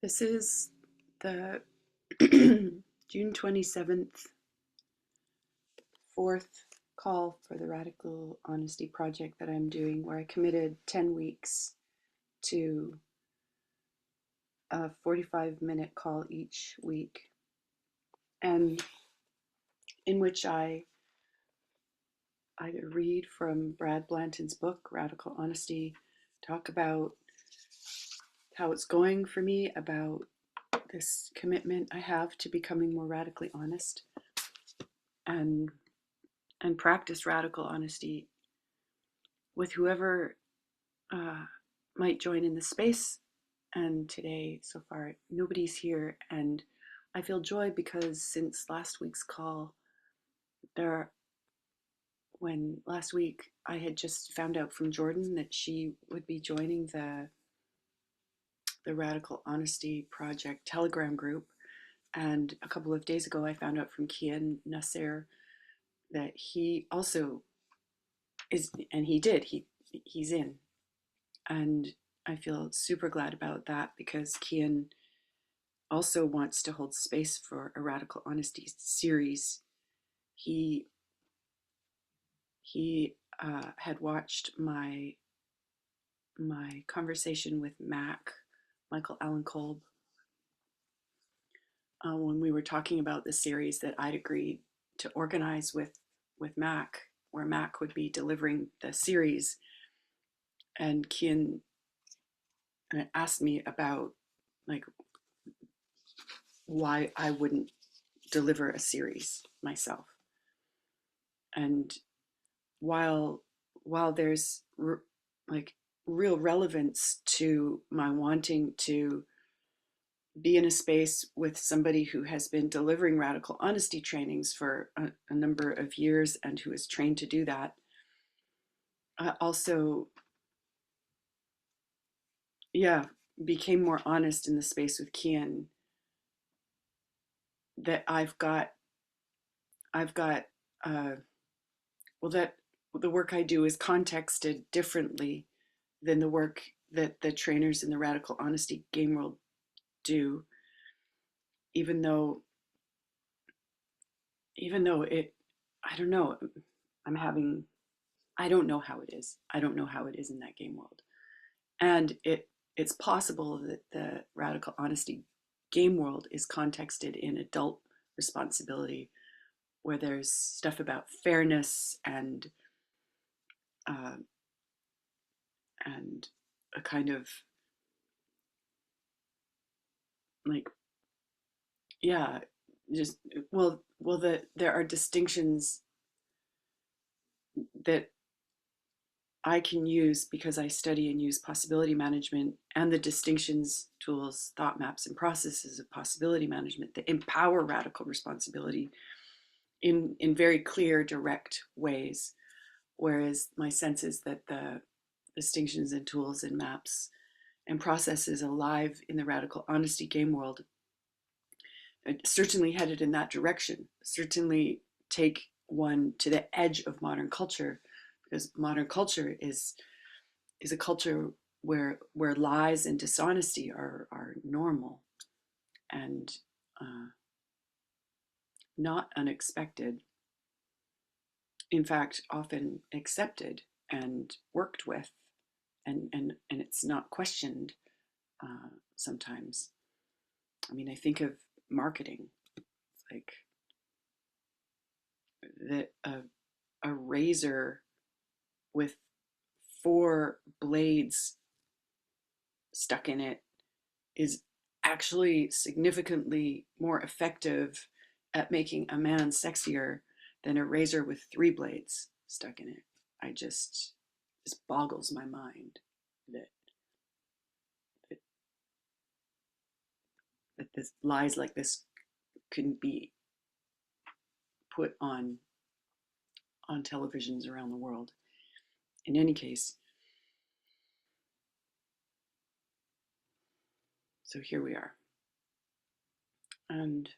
This is the June 27th, fourth call for the Radical Honesty Project that I'm doing, where I committed 10 weeks to a 45-minute call each week, and in which I either read from Brad Blanton's book, Radical Honesty, talk about how it's going for me, about this commitment I have to becoming more radically honest, and and practice radical honesty with whoever uh, might join in the space. And today, so far, nobody's here, and I feel joy because since last week's call, there, when last week I had just found out from Jordan that she would be joining the Radical Honesty Project Telegram group, and a couple of days ago I found out from Kian Nasser that he also is, and he's in. And I feel super glad about that because Kian also wants to hold space for a Radical Honesty series. He had watched my conversation with Michael Allen Kolb, when we were talking about the series that I'd agreed to organize with Mac, where Mac would be delivering the series. And Kian asked me about, like, why I wouldn't deliver a series myself. And while there's like real relevance to my wanting to be in a space with somebody who has been delivering radical honesty trainings for a number of years and who is trained to do that, I also, yeah, became more honest in the space with Kian that I've got well, that the work I do is contexted differently than the work that the trainers in the radical honesty game world do, even though it, I don't know, I'm having, I don't know how it is. I don't know how it is in that game world. And it's possible that the radical honesty game world is contexted in adult responsibility, where there's stuff about fairness uh, and a kind of, like, yeah, just, that there are distinctions that I can use because I study and use possibility management, and the distinctions, tools, thought maps, and processes of possibility management that empower radical responsibility in very clear, direct ways. Whereas my sense is that the distinctions and tools and maps and processes alive in the radical honesty game world certainly headed in that direction, certainly take one to the edge of modern culture, because modern culture is a culture where lies and dishonesty are normal and not unexpected. In fact, often accepted and worked with, and it's not questioned sometimes. I mean, I think of marketing, like that a razor with four blades stuck in it is actually significantly more effective at making a man sexier than a razor with three blades stuck in it. I just, this boggles my mind that that, that this lies like this can be put on televisions around the world. In any case, so here we are. And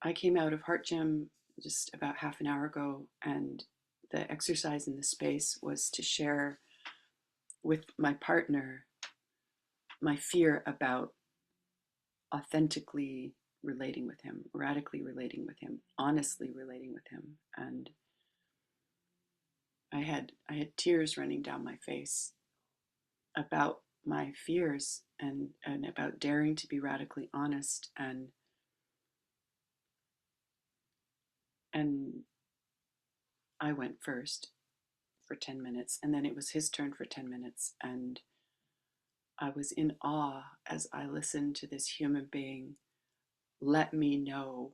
I came out of Heart Gym just about half an hour ago, and the exercise in the space was to share with my partner my fear about authentically relating with him, radically relating with him, honestly relating with him. And I had tears running down my face about my fears and about daring to be radically honest and I went first for 10 minutes and then it was his turn for 10 minutes and I was in awe as I listened to this human being let me know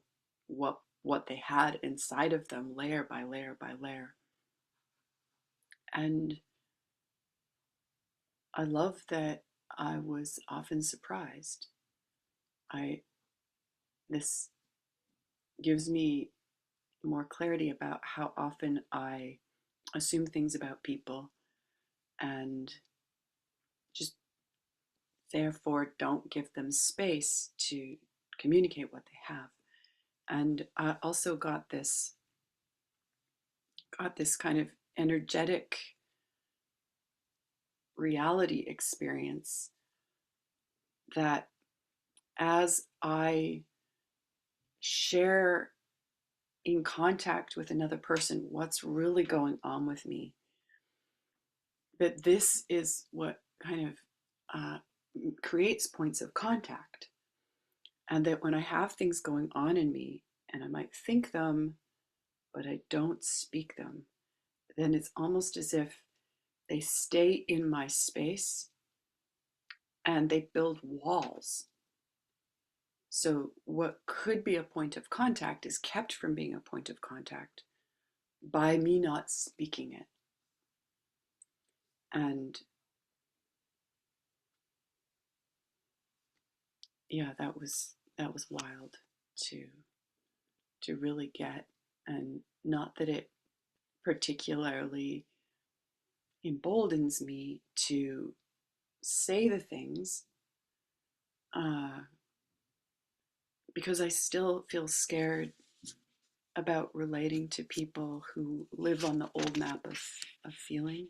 what they had inside of them layer by layer by layer. And I love that I was often surprised. I This gives me more clarity about how often I assume things about people and just therefore don't give them space to communicate what they have. And I also got this kind of energetic reality experience that as I share in contact with another person what's really going on with me, that this is what kind of uh, creates points of contact. And that when I have things going on in me and I might think them, but I don't speak them, then it's almost as if they stay in my space and they build walls. So, what could be a point of contact is kept from being a point of contact by me not speaking it. And yeah, that was wild to really get. And not that it particularly emboldens me to say the things, uh, because I still feel scared about relating to people who live on the old map of feeling,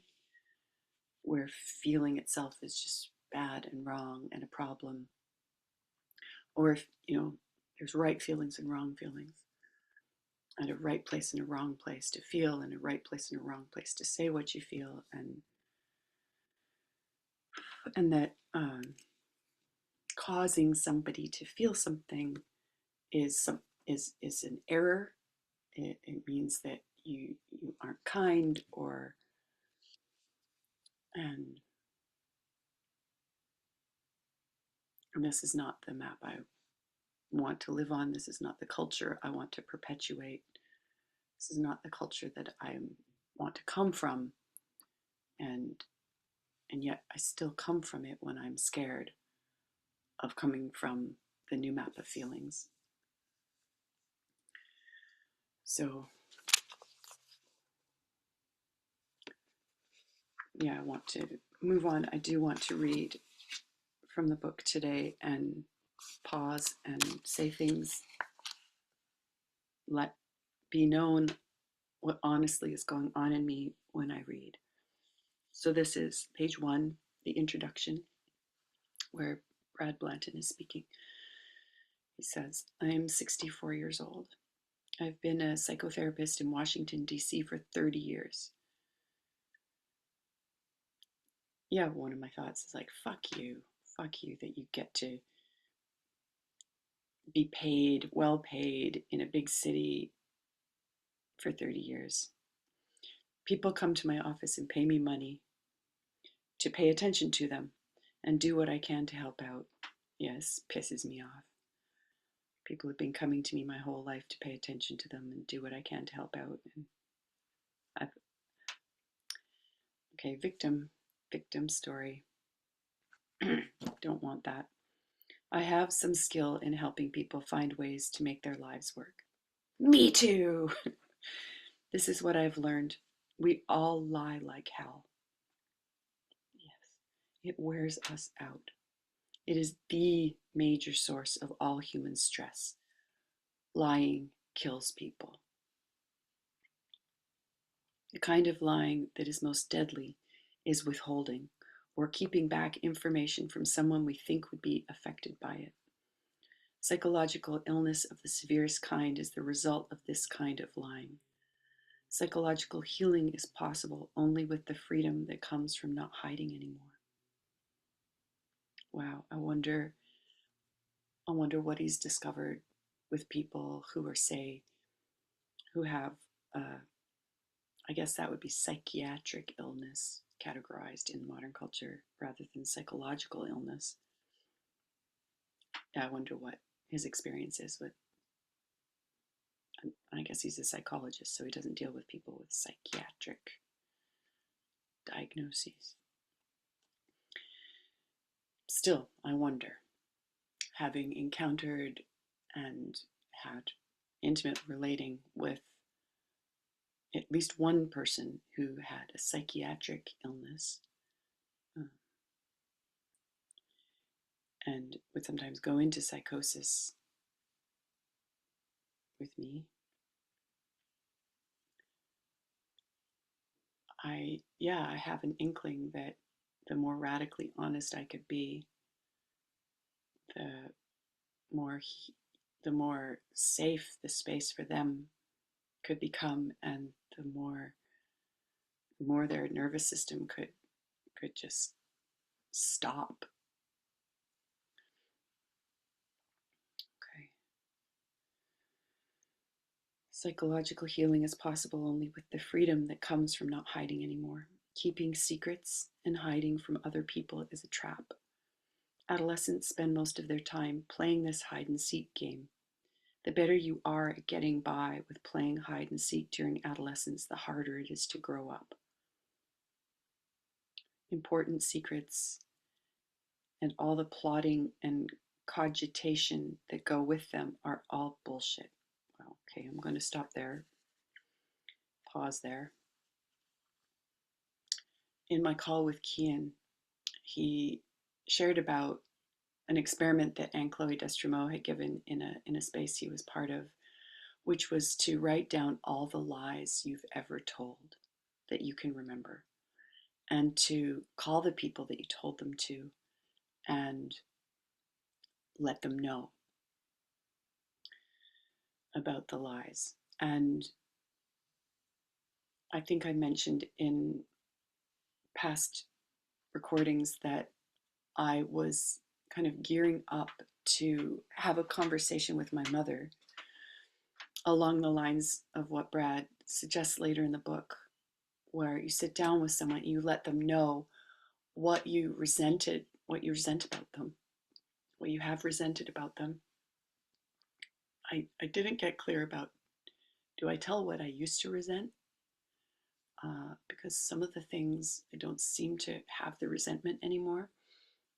where feeling itself is just bad and wrong and a problem, or if there's right feelings and wrong feelings, and a right place and a wrong place to feel, and a right place and a wrong place to say what you feel, and that causing somebody to feel something is an error. It means that you aren't kind, or and this is not the map I want to live on. This is not the culture I want to perpetuate. This is not the culture that I want to come from, and yet I still come from it when I'm scared of coming from the new map of feelings. So yeah, I want to move on. I do want to read from the book today and pause and say things, let be known what honestly is going on in me when I read. So this is page 1, the introduction, where Brad Blanton is speaking. He says, I'm 64 years old. I've been a psychotherapist in Washington, D.C. for 30 years. Yeah, one of my thoughts is like, fuck you that you get to be paid, well paid in a big city for 30 years. People come to my office and pay me money to pay attention to them and do what I can to help out. Yes, pisses me off. People have been coming to me my whole life to pay attention to them and do what I can to help out. And okay, victim story. Don't want that. I have some skill in helping people find ways to make their lives work. Me too. This is what I've learned. We all lie like hell. Yes, it wears us out. It is the major source of all human stress. Lying kills people. The kind of lying that is most deadly is withholding, or keeping back information from someone we think would be affected by it. Psychological illness of the severest kind is the result of this kind of lying. Psychological healing is possible only with the freedom that comes from not hiding anymore. Wow, I wonder what he's discovered with people who are, say, who have, I guess that would be psychiatric illness categorized in modern culture rather than psychological illness. Yeah, I wonder what his experience is with. I guess he's a psychologist, so he doesn't deal with people with psychiatric diagnoses. Still, I wonder, having encountered and had intimate relating with at least one person who had a psychiatric illness, uh, and would sometimes go into psychosis with me. I have an inkling that the more radically honest I could be, the more the more safe the space for them could become, and the more their nervous system could just stop. Okay. Psychological healing is possible only with the freedom that comes from not hiding anymore. Keeping secrets and hiding from other people is a trap. Adolescents spend most of their time playing this hide and seek game. The better you are at getting by with playing hide and seek during adolescence, the harder it is to grow up. Important secrets and all the plotting and cogitation that go with them are all bullshit. Okay, I'm going to stop there, pause there. In my call with Kian, he shared about an experiment that Anne-Chloé Destremaux had given in a space he was part of, which was to write down all the lies you've ever told that you can remember, and to call the people that you told them to and let them know about the lies. And I think I mentioned in past recordings that I was kind of gearing up to have a conversation with my mother along the lines of what Brad suggests later in the book, where you sit down with someone, you let them know what you resent about them, what you have resented about them. I didn't get clear about, do I tell what I used to resent? Because some of the things I don't seem to have the resentment anymore.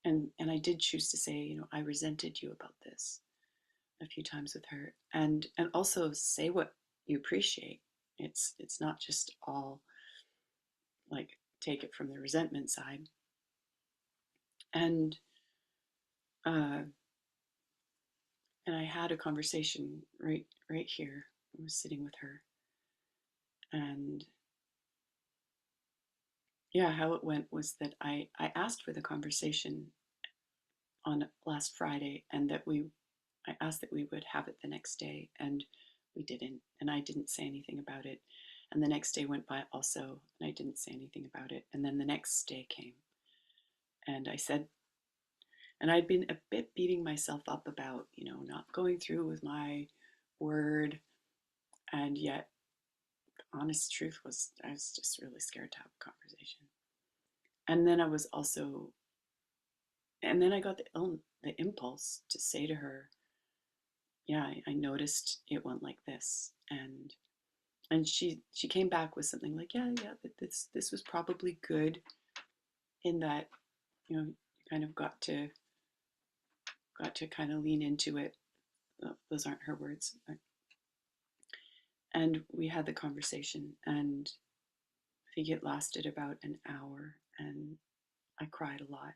And I did choose to say, I resented you about this a few times with her, and also say what you appreciate. It's not just all like take it from the resentment side. And uh, and I had a conversation right here. I was sitting with her, and yeah, how it went was that I asked for the conversation on last Friday, and I asked that we would have it the next day, and we didn't, and I didn't say anything about it. And the next day went by also, and I didn't say anything about it. And then the next day came, and I said, and I'd been a bit beating myself up about, not going through with my word, and yet the honest truth was I was just really scared to have a conversation. And then I got the impulse to say to her, yeah, I noticed it went like this, and she came back with something like, yeah, this was probably good, in that, you kind of got to kind of lean into it. Those aren't her words. And we had the conversation, and I think it lasted about an hour, and I cried a lot,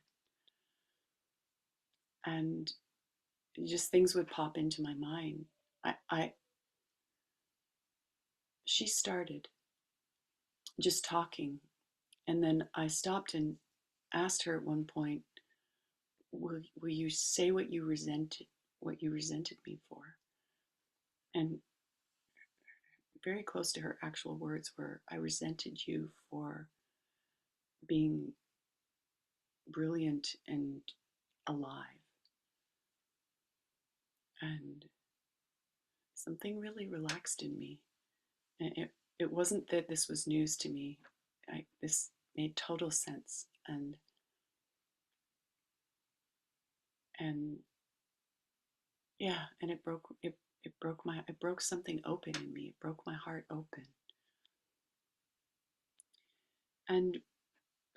and just things would pop into my mind. I She started just talking, and then I stopped, and asked her at one point, will you say what you resented me for? And very close to her actual words were, I resented you for being brilliant and alive. And something really relaxed in me. And it wasn't that this was news to me. This made total sense. And yeah, and it broke something open in me. It broke my heart open. And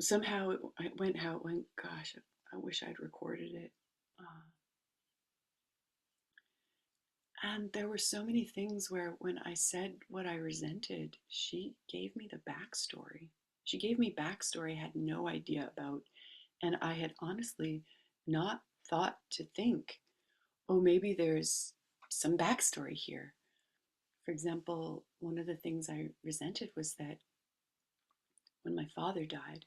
somehow it went how it went. Gosh, I wish I'd recorded it. Uh, and there were so many things where when I said what I resented, she gave me the backstory. She gave me backstory I had no idea about. And I had honestly not thought to think, oh, maybe there's some backstory here. For example, one of the things I resented was that when my father died,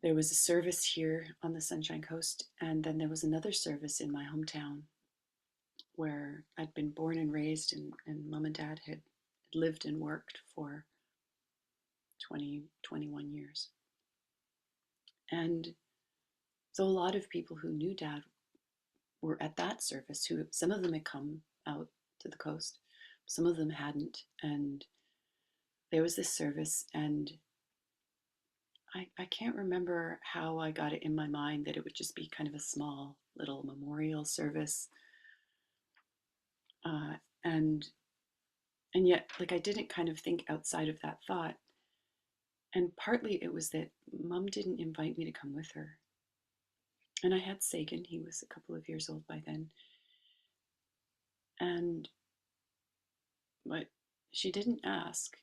there was a service here on the Sunshine Coast, and then there was another service in my hometown where I'd been born and raised, and mom and dad had lived and worked for 20, 21 years. And so a lot of people who knew dad were at that service, who some of them had come out to the coast, some of them hadn't. And there was this service, and I can't remember how I got it in my mind that it would just be kind of a small little memorial service. Uh, and and yet, like, I didn't kind of think outside of that thought. And partly it was that mom didn't invite me to come with her. And I had Sagan, he was a couple of years old by then. And but she didn't ask,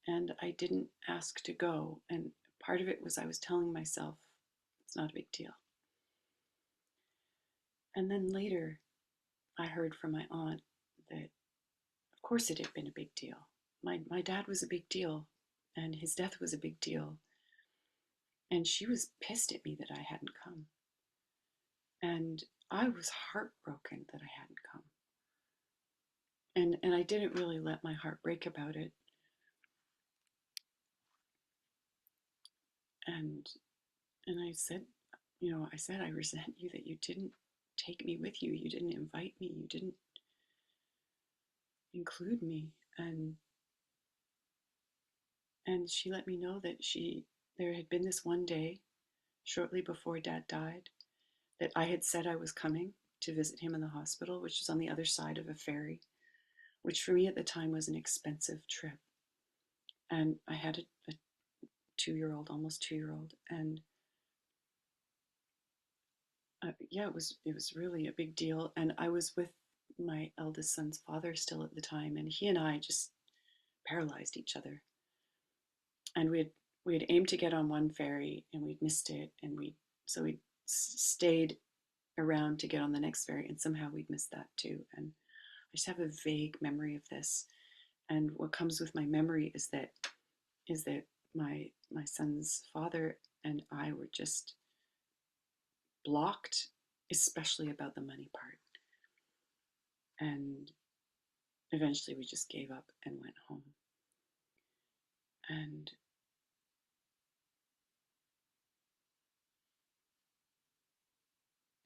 and I didn't ask to go. And part of it was I was telling myself it's not a big deal. And then later I heard from my aunt that of course it had been a big deal. My dad was a big deal, and his death was a big deal. And she was pissed at me that I hadn't come. And I was heartbroken that I hadn't come. And I didn't really let my heart break about it. And and I said, I said, I resent you that you didn't take me with you. You didn't invite me. You didn't include me. And she let me know that there had been this one day shortly before dad died that I had said I was coming to visit him in the hospital, which was on the other side of a ferry, which for me at the time was an expensive trip. And I had a 2-year old, almost 2-year old, and yeah, it was really a big deal. And I was with my eldest son's father still at the time, and he and I just paralyzed each other. And we had aimed to get on one ferry, and we'd missed it, and we stayed around to get on the next ferry, and somehow we'd missed that too. And I just have a vague memory of this. And what comes with my memory is that my son's father and I were just blocked, especially about the money part. And eventually we just gave up and went home. And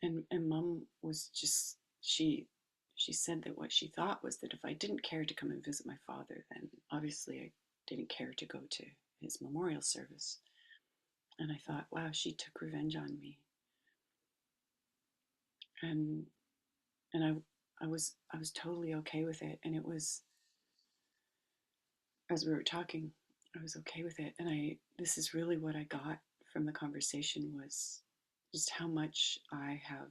and mom was just she said that what she thought was that if I didn't care to come and visit my father, then obviously I didn't care to go to his memorial service. And I thought, wow, she took revenge on me. And and I was totally okay with it. And it was, as we were talking, I was okay with it. And this is really what I got from the conversation, was just how much I have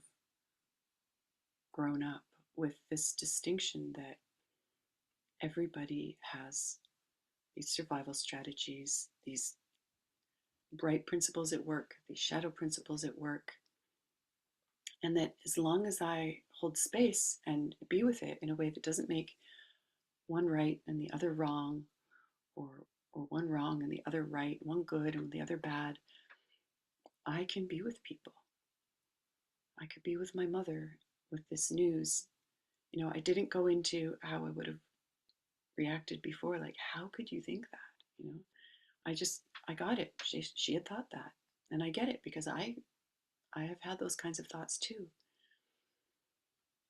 grown up with this distinction that everybody has these survival strategies, these bright principles at work, these shadow principles at work. And that as long as I hold space and be with it in a way that doesn't make one right and the other wrong, or or one wrong and the other right, one good and the other bad, I can be with people. I could be with my mother with this news. I didn't go into how I would have reacted before. Like, how could you think that? I got it. She had thought that. And I get it because I have had those kinds of thoughts too.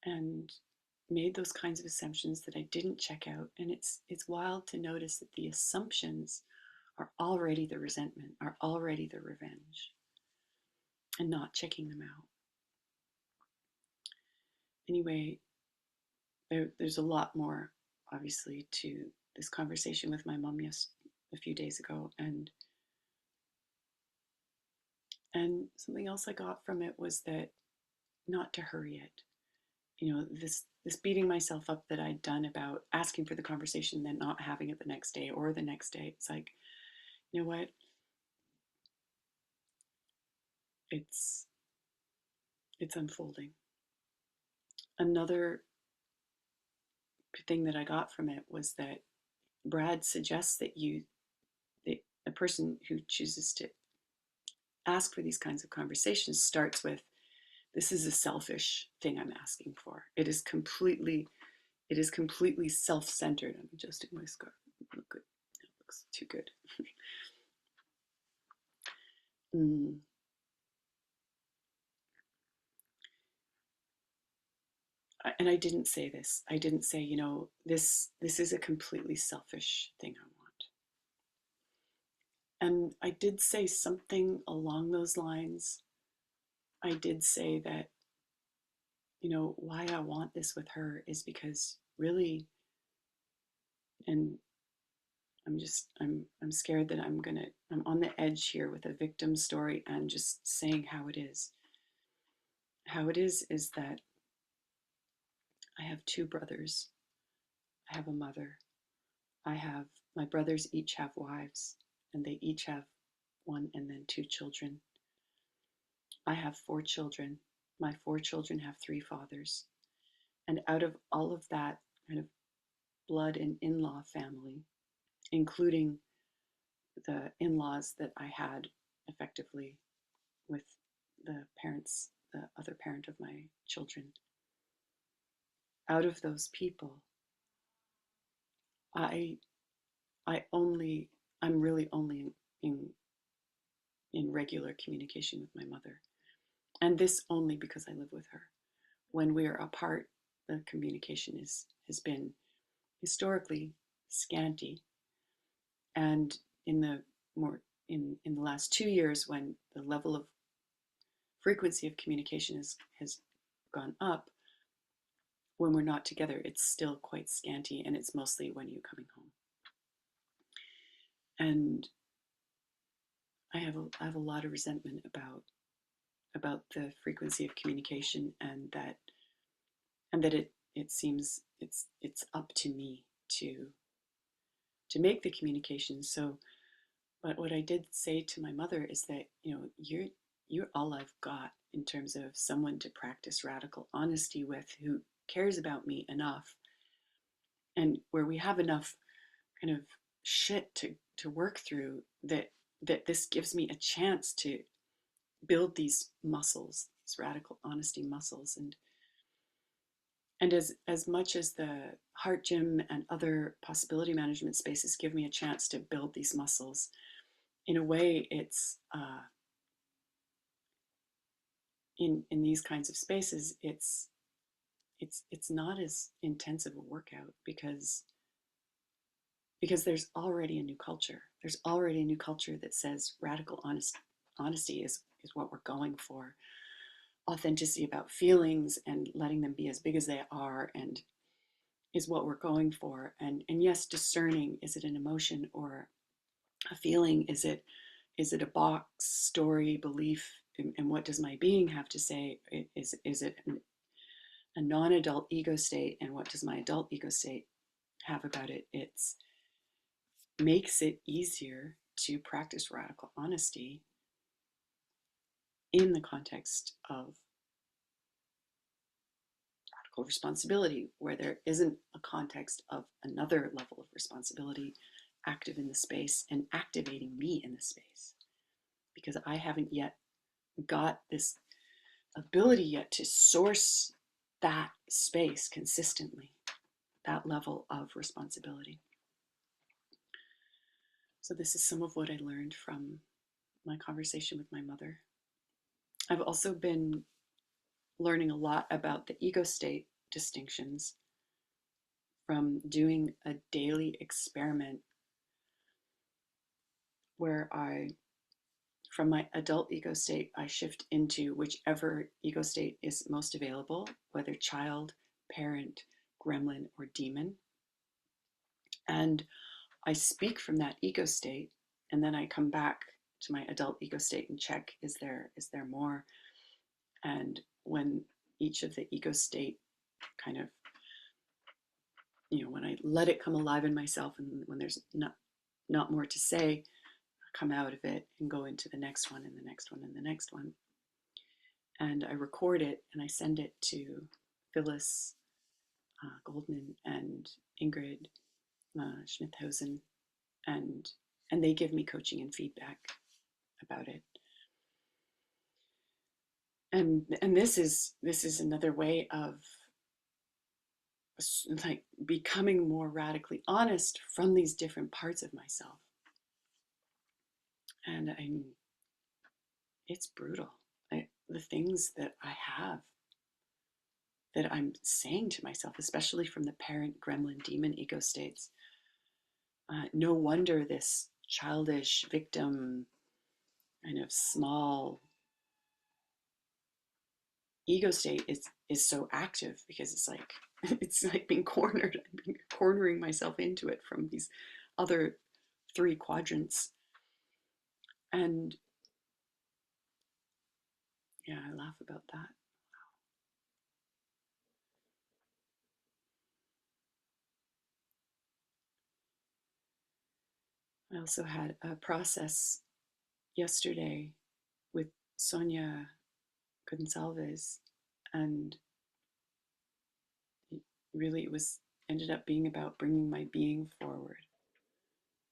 And made those kinds of assumptions that I didn't check out. And it's wild to notice that the assumptions are already the resentment, are already the revenge, and not checking them out. Anyway, there's a lot more, obviously, to this conversation with my mom a few days ago, and something else I got from it was that not to hurry it. This beating myself up that I'd done about asking for the conversation, then not having it the next day or the next day. It's like, you know what? It's unfolding. Another thing that I got from it was that Brad suggests that a person who chooses to ask for these kinds of conversations starts with, this is a selfish thing I'm asking for. It is completely self-centered. I'm adjusting my scarf. Look good. It looks too good. And I didn't say this. I didn't say, this is a completely selfish thing I want. And I did say something along those lines. I did say that, why I want this with her is because really, and I'm scared that I'm on the edge here with a victim story and just saying how it is. How it is that I have two brothers. I have a mother. My brothers each have wives, and they each have one and then two children. I have four children. My four children have three fathers. And out of all of that kind of blood and in-law family, including the in-laws that I had effectively with the other parent of my children, out of those people, I I only I'm really only in regular communication with my mother. And this only because I live with her. When we are apart, the communication has been historically scanty. And in the more in the last 2 years, when the level of frequency of communication has gone up, when we're not together, it's still quite scanty, and it's mostly when you're coming home. And I have a lot of resentment about the frequency of communication, and that it seems it's up to me to make the communication. So, but what I did say to my mother is that, you're all I've got in terms of someone to practice radical honesty with, who cares about me enough, and where we have enough kind of shit to work through, that this gives me a chance to build these muscles, these radical honesty muscles. And as much as the heart gym and other possibility management spaces give me a chance to build these muscles, in a way, it's in these kinds of spaces, it's not as intensive a workout, because there's already a new culture. There's already a new culture that says radical honesty is what we're going for. Authenticity about feelings and letting them be as big as they are, and is what we're going for. And yes, discerning, is it an emotion or a feeling? Is it a box, story, belief? And what does my being have to say? Is it a non-adult ego state? And what does my adult ego state have about it? It's makes it easier to practice radical honesty in the context of radical responsibility, where there isn't a context of another level of responsibility active in the space and activating me in the space, because I haven't yet got this ability yet to source that space consistently, that level of responsibility. So this is some of what I learned from my conversation with my mother. I've also been learning a lot about the ego state distinctions from doing a daily experiment where from my adult ego state, I shift into whichever ego state is most available, whether child, parent, gremlin, or demon. And I speak from that ego state, and then I come back to my adult ego state and check, is there more? And when each of the ego state kind of, when I let it come alive in myself, and when there's not more to say, I come out of it and go into the next one and the next one and the next one. And I record it and I send it to Phyllis Goldman and Ingrid Schmidthausen, and they give me coaching and feedback about it. And this is another way of like becoming more radically honest from these different parts of myself. And it's brutal. The things that I have, that I'm saying to myself, especially from the parent gremlin demon ego states, no wonder this childish victim kind of small ego state is so active, because it's like being cornered. I'm being cornering myself into it from these other three quadrants. And yeah, I laugh about that. I also had a process yesterday with Sonia Gonsalves, and really it was ended up being about bringing my being forward,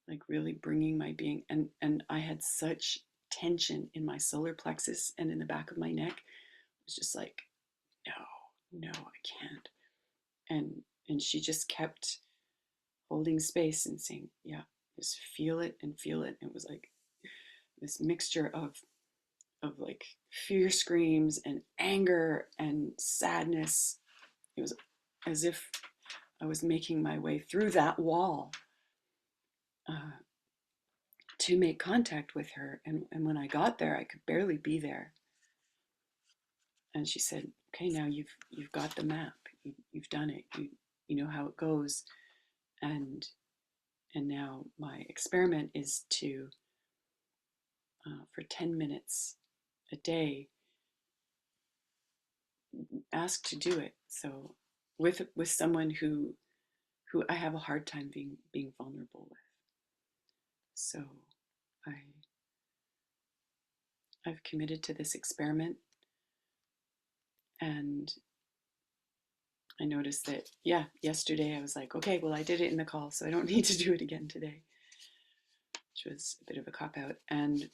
like really bringing my being. And I had such tension in my solar plexus and in the back of my neck. It was just like, no, I can't. And she just kept holding space and saying, yeah, just feel it and feel it. And it was like this mixture of like fear screams and anger and sadness. It was as if I was making my way through that wall to make contact with her. And when I got there, I could barely be there. And she said, okay, now you've got the map. You've done it. You know how it goes. And now my experiment is to, for 10 minutes a day, ask to do it. So with someone who I have a hard time being vulnerable with. So I've committed to this experiment, and I noticed that, yeah, yesterday I was like, okay, well, I did it in the call, so I don't need to do it again today, which was a bit of a cop-out. And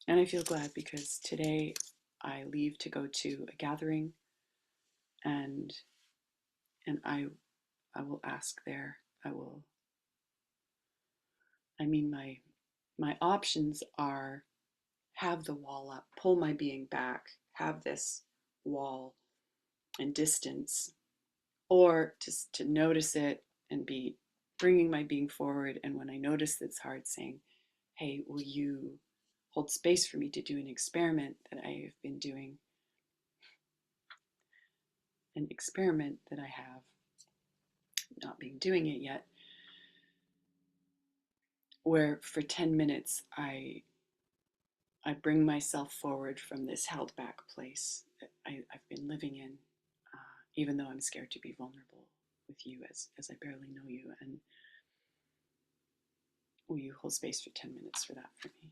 I feel glad, because today I leave to go to a gathering, and I will ask there. My options are have the wall up, pull my being back, have this wall and distance, or just to notice it and be bringing my being forward. And when I notice that's hard, saying, hey, will you hold space for me to do an experiment that I have been doing, an experiment that I have not been doing it yet, where for 10 minutes I bring myself forward from this held back place that I've been living in, even though I'm scared to be vulnerable with you as I barely know you. And will you hold space for 10 minutes for that for me?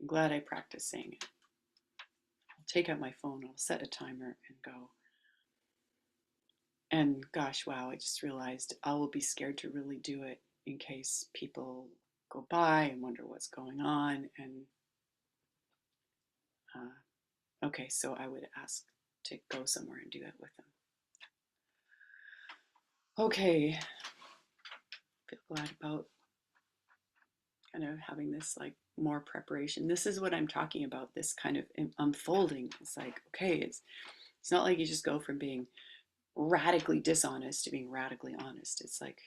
I'm glad I practiced saying it. I'll take out my phone, I'll set a timer and go. And gosh, wow, I just realized I will be scared to really do it in case people go by and wonder what's going on. And okay, so I would ask to go somewhere and do that with them. Okay, feel glad about kind of having this like more preparation. This is what I'm talking about, this kind of unfolding. It's like, okay, it's not like you just go from being radically dishonest to being radically honest. It's like,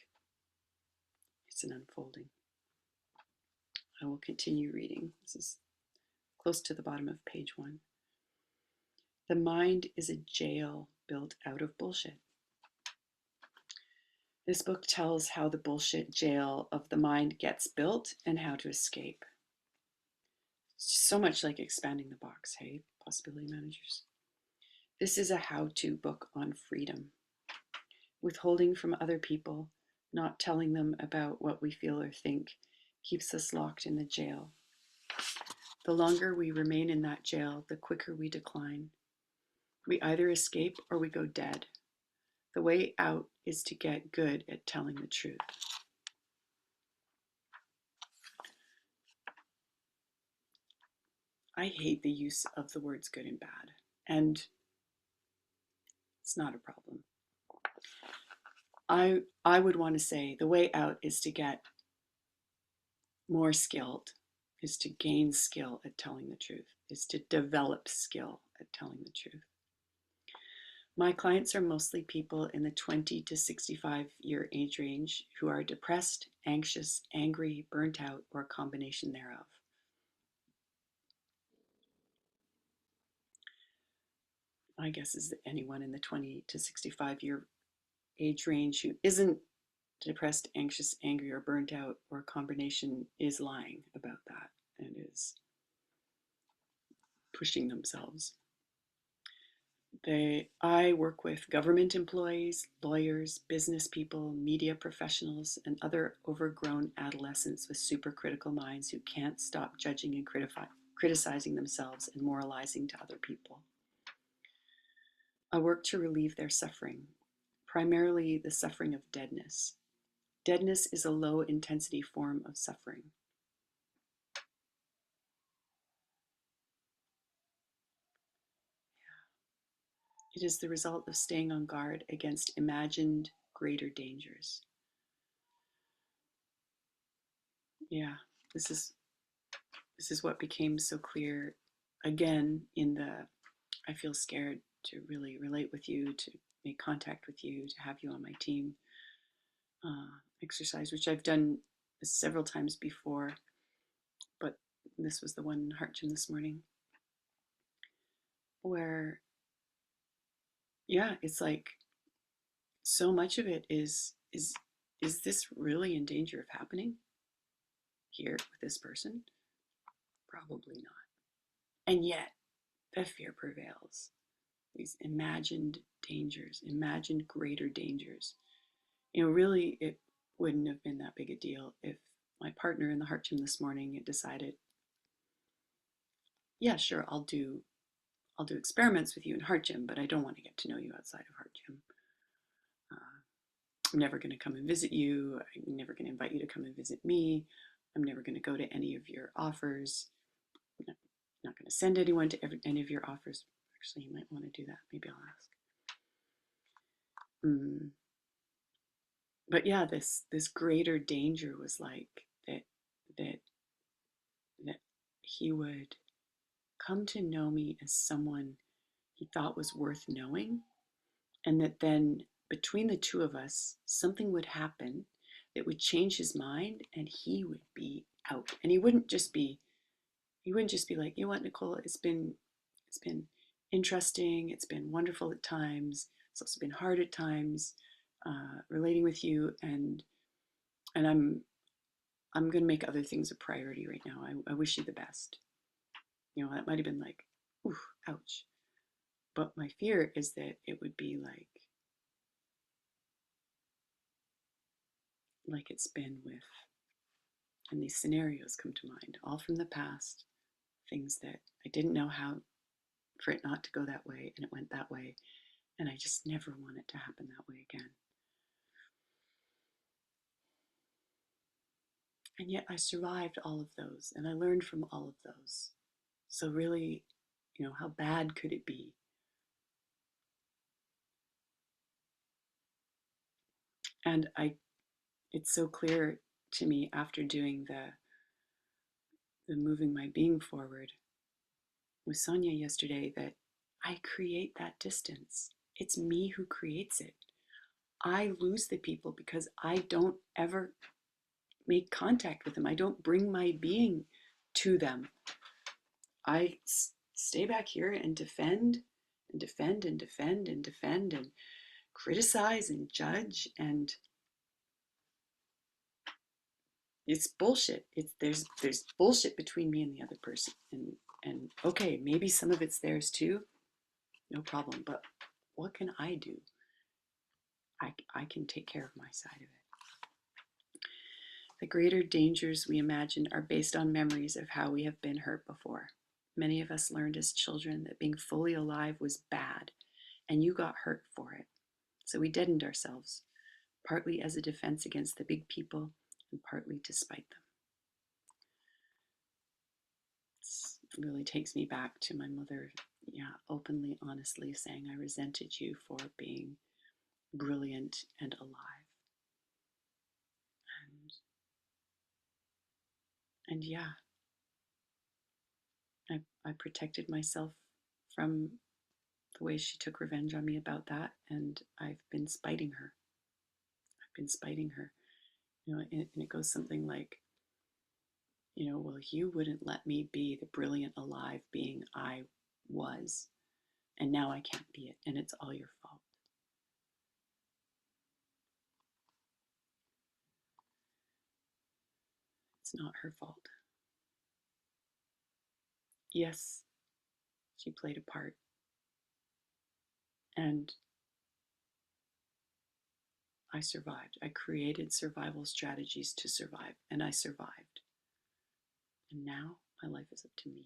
it's an unfolding. I will continue reading. This is close to the bottom of page 1. The mind is a jail built out of bullshit. This book tells how the bullshit jail of the mind gets built and how to escape. It's so much like expanding the box, hey, possibility managers. This is a how-to book on freedom. Withholding from other people, not telling them about what we feel or think, keeps us locked in the jail. The longer we remain in that jail, the quicker we decline. We either escape or we go dead. The way out is to get good at telling the truth. I hate the use of the words good and bad, and it's not a problem. I would want to say the way out is to get more skilled, is to gain skill at telling the truth, is to develop skill at telling the truth. My clients are mostly people in the 20 to 65 year age range who are depressed, anxious, angry, burnt out, or a combination thereof. My guess is that anyone in the 20 to 65 year age range who isn't depressed, anxious, angry, or burnt out, or a combination is lying about that and is pushing themselves. I work with government employees, lawyers, business people, media professionals, and other overgrown adolescents with supercritical minds who can't stop judging and criticizing themselves and moralizing to other people. I work to relieve their suffering, primarily the suffering of deadness. Deadness is a low-intensity form of suffering. It is the result of staying on guard against imagined greater dangers. Yeah, this is what became so clear again in the I feel scared to really relate with you, to make contact with you, to have you on my team exercise, which I've done several times before, but this was the one in Heart Gym this morning, where, yeah, it's like so much of it is this really in danger of happening here with this person? Probably not. And yet, the fear prevails. These imagined dangers, imagined greater dangers. You know, really, it wouldn't have been that big a deal if my partner in the Heart Gym this morning had decided, yeah, sure, I'll do experiments with you in Heart Gym, but I don't want to get to know you outside of Heart Gym. I'm never going to come and visit you. I'm never going to invite you to come and visit me. I'm never going to go to any of your offers. I'm not going to send anyone to any of your offers. Actually, you might want to do that. Maybe I'll ask. But yeah, this greater danger was like that he would come to know me as someone he thought was worth knowing, and that then between the two of us, something would happen that would change his mind, and he would be out. And he wouldn't just be like, you know what, Nicole, it's been interesting, it's been wonderful at times, it's also been hard at times, relating with you, and I'm going to make other things a priority right now. I wish you the best. You know, that might have been like, ooh, ouch. But my fear is that it would be like it's been with, and these scenarios come to mind, all from the past, things that I didn't know how for it not to go that way, and it went that way, and I just never want it to happen that way again. And yet I survived all of those and I learned from all of those. So, really, how bad could it be? And it's so clear to me after doing the moving my being forward with Sonia yesterday that I create that distance. It's me who creates it. I lose the people because I don't ever make contact with them. I don't bring my being to them. I stay back here and defend and defend and defend and defend and criticize and judge, and it's bullshit. There's bullshit between me and the other person, and okay, maybe some of it's theirs too, no problem. But what can I do? I can take care of my side of it. The greater dangers we imagine are based on memories of how we have been hurt before. Many of us learned as children that being fully alive was bad, and you got hurt for it. So we deadened ourselves, partly as a defense against the big people and partly to spite them. It really takes me back to my mother, openly, honestly saying, I resented you for being brilliant and alive. And yeah, I protected myself from the way she took revenge on me about that, and I've been spiting her. I've been spiting her. And it goes something like, well, you wouldn't let me be the brilliant, alive being I was, and now I can't be it, and it's all your fault. It's not her fault. Yes, she played a part, and I survived. I created survival strategies to survive, and I survived. And now my life is up to me.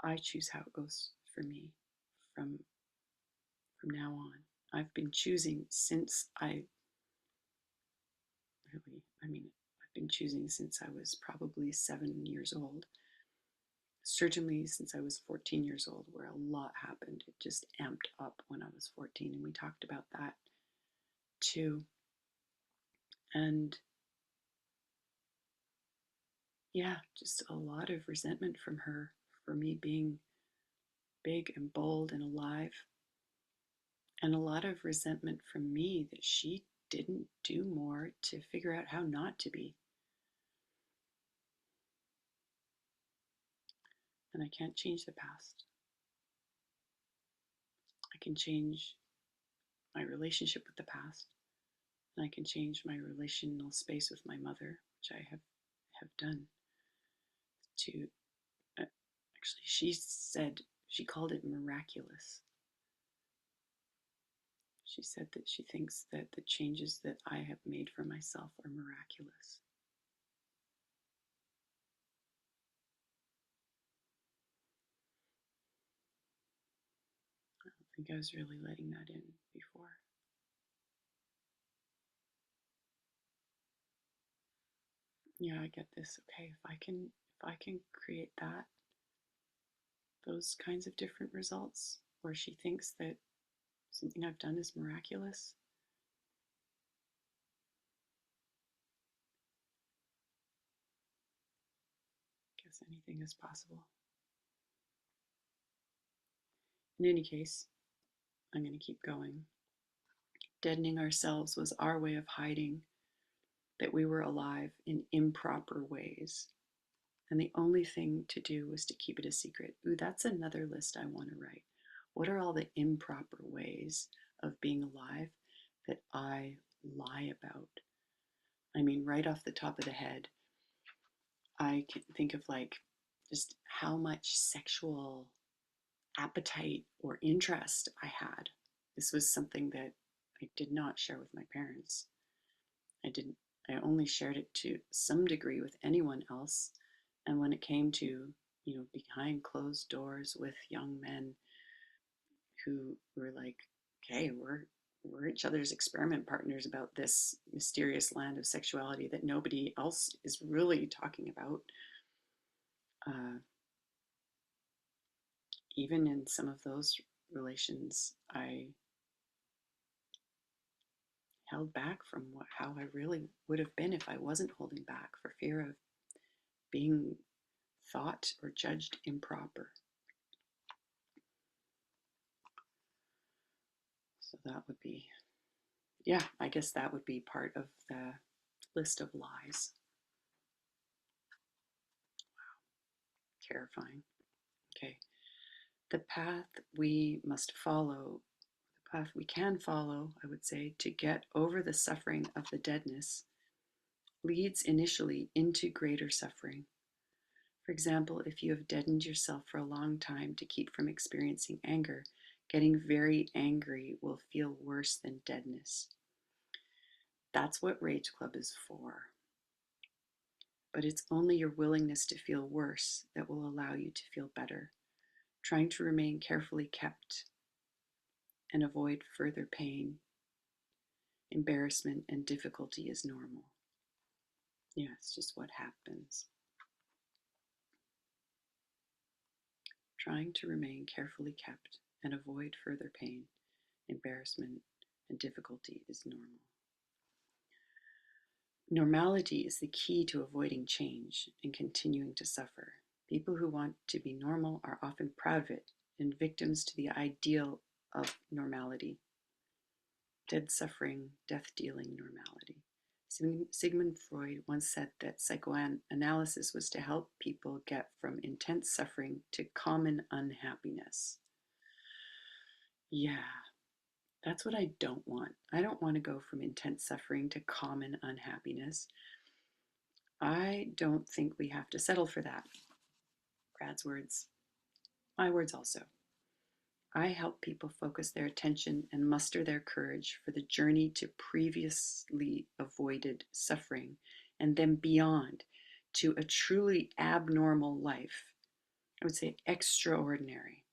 I choose how it goes for me from now on. I've been choosing since I've been choosing since I was probably 7 years old. Certainly since I was 14 years old, where a lot happened. It just amped up when I was 14, and we talked about that too. And yeah, just a lot of resentment from her for me being big and bold and alive, and a lot of resentment from me that she didn't do more to figure out how not to be. And I can't change the past. I can change my relationship with the past, and I can change my relational space with my mother, which I have done. To actually, she called it miraculous. She said that she thinks that the changes that I have made for myself are miraculous. I don't think I was really letting that in before. Yeah, I get this. Okay, if I can create those kinds of different results, where she thinks that something I've done is miraculous, I guess anything is possible. In any case, I'm going to keep going. Deadening ourselves was our way of hiding that we were alive in improper ways. And the only thing to do was to keep it a secret. Ooh, that's another list I want to write. What are all the improper ways of being alive that I lie about? I mean, right off the top of the head, I can think of like just how much sexual appetite or interest I had. This was something that I did not share with my parents. I didn't I only shared it to some degree with anyone else. And when it came to, behind closed doors with young men who were like, okay, we're each other's experiment partners about this mysterious land of sexuality that nobody else is really talking about. Uh, Even in some of those relations, I held back from how I really would have been if I wasn't holding back for fear of being thought or judged improper. So that would be, yeah, I guess that would be part of the list of lies. Terrifying. Okay. The path we must follow, the path we can follow, I would say, to get over the suffering of the deadness leads initially into greater suffering. For example, if you have deadened yourself for a long time to keep from experiencing anger, getting very angry will feel worse than deadness. That's what Rage Club is for. But it's only your willingness to feel worse that will allow you to feel better. Trying to remain carefully kept and avoid further pain, embarrassment, and difficulty is normal. Yeah, it's just what happens. Trying to remain carefully kept and avoid further pain, embarrassment, and difficulty is normal. Normality is the key to avoiding change and continuing to suffer. People who want to be normal are often proud of it and victims to the ideal of normality. Dead suffering, death dealing normality. Sigmund Freud once said that psychoanalysis was to help people get from intense suffering to common unhappiness. Yeah, that's what I don't want. I don't want to go from intense suffering to common unhappiness. I don't think we have to settle for that. Brad's words, my words also. I help people focus their attention and muster their courage for the journey to previously avoided suffering and then beyond to a truly abnormal life. I would say extraordinary.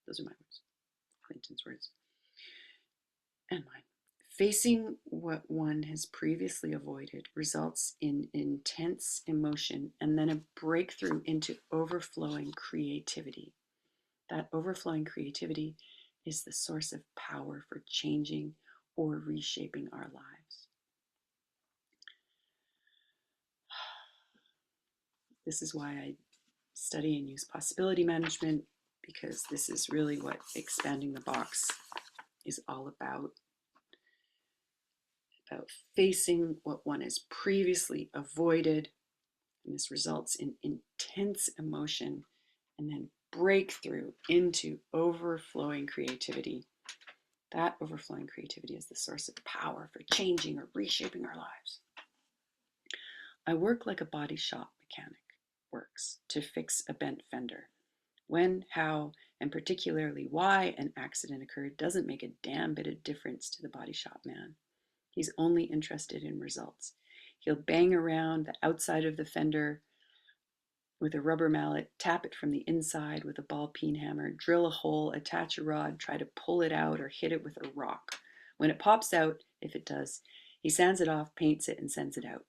Those are my words, Clinton's words, and mine. Facing what one has previously avoided results in intense emotion and then a breakthrough into overflowing creativity. That overflowing creativity is the source of power for changing or reshaping our lives. This is why I study and use possibility management, because this is really what expanding the box is all about facing what one has previously avoided. And this results in intense emotion and then breakthrough into overflowing creativity. That overflowing creativity is the source of power for changing or reshaping our lives. I work like a body shop mechanic works to fix a bent fender. When, how, and particularly why an accident occurred doesn't make a damn bit of difference to the body shop man. He's only interested in results. He'll bang around the outside of the fender with a rubber mallet, tap it from the inside with a ball peen hammer, drill a hole, attach a rod, try to pull it out, or hit it with a rock. When it pops out, if it does, he sands it off, paints it, and sends it out.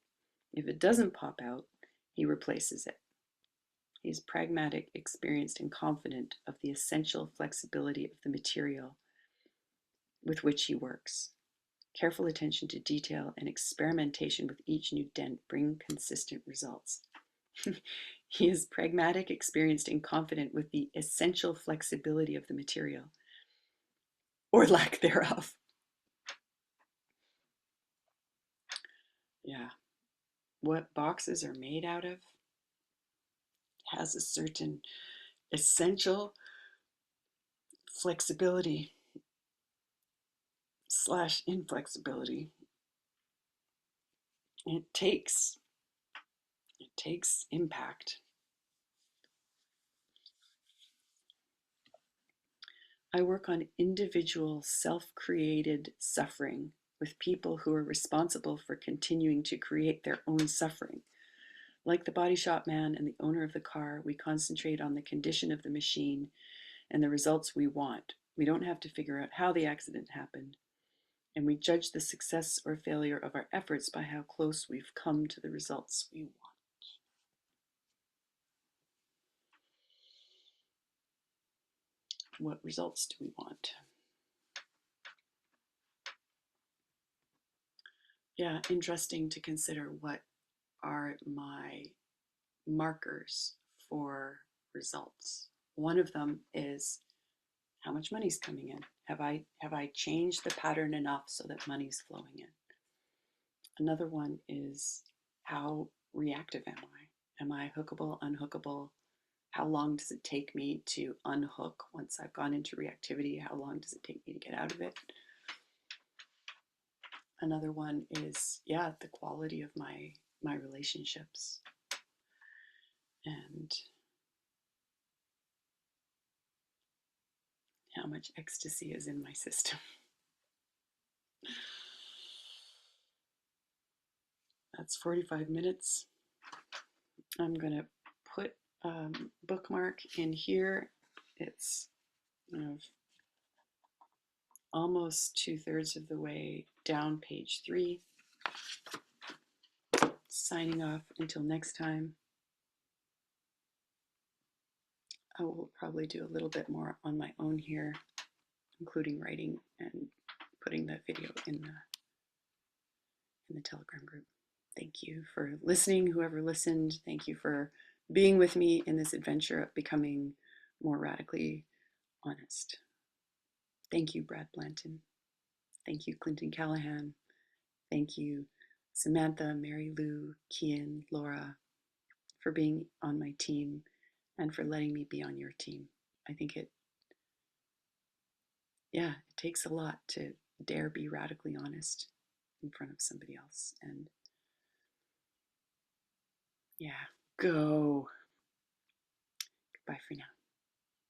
If it doesn't pop out, he replaces it. He's pragmatic, experienced, and confident of the essential flexibility of the material with which he works. Careful attention to detail and experimentation with each new dent bring consistent results. He is pragmatic, experienced, and confident with the essential flexibility of the material, or lack thereof. Yeah. What boxes are made out of has a certain essential flexibility slash inflexibility. It takes impact. I work on individual self-created suffering with people who are responsible for continuing to create their own suffering. Like the body shop man and the owner of the car, we concentrate on the condition of the machine and the results we want. We don't have to figure out how the accident happened. And we judge the success or failure of our efforts by how close we've come to the results we want. What results do we want? Yeah, interesting to consider what are my markers for results. One of them is how much money's coming in. Have I changed the pattern enough so that money's flowing in? Another one is how reactive am I? Am I hookable, unhookable? How long does it take me to unhook once I've gone into reactivity? How long does it take me to get out of it? Another one is, yeah, the quality of my relationships and how much ecstasy is in my system. That's 45 minutes. I'm going to put bookmark in here. It's almost 2/3 of the way down page 3. Signing off until next time. I will probably do a little bit more on my own here, including writing and putting the video in the Telegram group. Thank you for listening, whoever listened. Thank you for being with me in this adventure of becoming more radically honest. Thank you, Brad Blanton. Thank you, Clinton Callahan. Thank you, Samantha, Mary Lou, Kian, Laura, for being on my team and for letting me be on your team. I think it takes a lot to dare be radically honest in front of somebody else. And yeah, go. Goodbye for now.